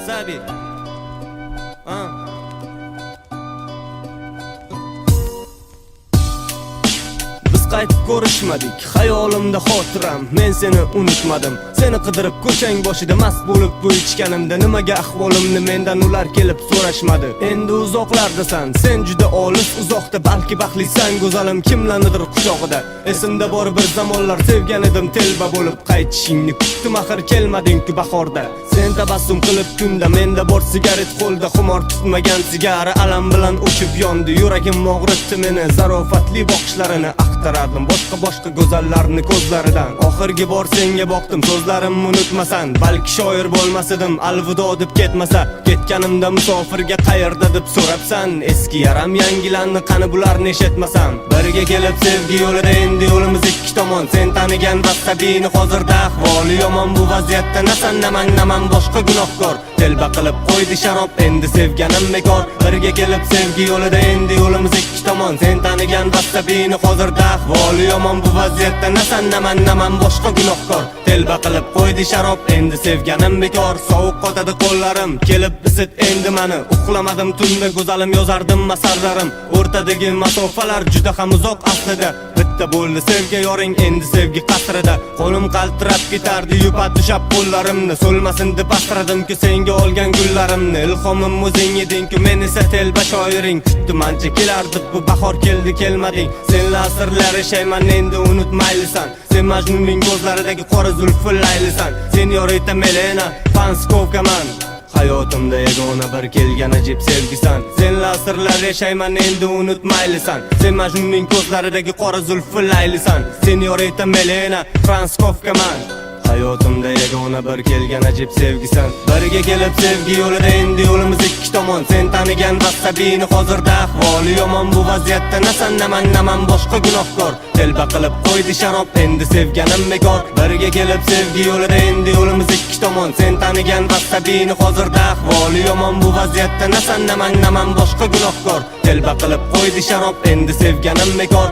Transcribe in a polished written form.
Vasabi. Biz qaytib ko'rishmadik, hayolimda xotiram, men seni unutmadim. Seni qidirib ko'chang boshida mast bo'lib bu ichganimda nimaga ahvolimni mendan ular kelib so'rashmadi. Endi uzoqlardasan, sen juda olis uzoqda, balki baxtlisan go'zalim kimlarnidir quchog'ida. Esimda bor bir zamonlar sevgan edim telba bo'lib, qaytishingni kutdim axir kelmading-ku bahorda. Sen tabassum qilib kunda, menda bor sigaret qo'lda, xumor tutmagan sigara alam bilan o'chib yondi. Yuragim og'ritdi meni, zarofatli boqishlarini axtarardim, boshqa go'zallarni ko'zlaridan. Oxirgi bor senga boqdim, so'zlarimni unutmasan, balki shoir bo'lmasdim, alvido deb ketmasa. Ketganimda musofirga qayerda deb so'rabsan, eski yaram yangilandi, qani bularni eshitmasam. Birga kelib sevgi yo'lida endi yo'limiz ikki tomon. Sen tanigan Vasabini hozirda ahvoli yomon, bu vaziyatda nasan naman boshqa gunohkor. Telba qilib qo'ydi sharob, endi sevganim bekor. Birga kelib sevgi yo'lida endi yo'limiz ikki tomon. Sen tanigan Vasabini hozirda ahvoli yomon, bu vaziyatda nasan naman boshqa gunohkor. Telba qilib qo'ydi sharob, endi sevganim bekor. Sovuq qotadi qo'llarim, kelib isit endi mani. Uxlamadim tunda go'zalim, yozardim masarlarim. O'rtadagi masofalar juda ham uzoq aslida. Bitta bo'ldi sevgi yoring, endi sevgi qasrida. Qo'lim qaltirab ketardi, yupab tushab qo'llarimni. So'lmasin deb asradim-ku senga olgan gullarimni. Ilhomim o'zing eding-ku, men esa telba shoiring. Kutdim ancha kelardi, bu bahor keldi kelmading. Senla asrlar yashayman, endi unutmaylisan. Sen Majnunning ko'zlaridagi qora zulfi laylisan. Senyorita Melena Panskovkaman, hayotimda yagona bir kelgan ajib sevgisan. Senla asrlar yashayman, endi unutmaylisan. Sen Majnunning ko'zlaridagi qora zulfi laylisan. Senyorita Melena Panskovkaman, hayotimda yagona bir kelgan ajib sevgisan. Birga kelib sevgi yo'lida endi yo'limiz ikki tomon. Sen tanigan Vasabini hozirda ahvoli yomon, bu vaziyatda nasan naman boshqa gunohkor. Telba qilib qo'ydi sharob, endi sevganim bekor. Birga kelib sevgi yo'lida endi yo'limiz ikki tomon. Sen tanigan Vasabini hozirda ahvoli yomon, bu vaziyatda nasan naman boshqa gunohkor. Telba qilib qo'ydi sharob, endi sevganim bekor.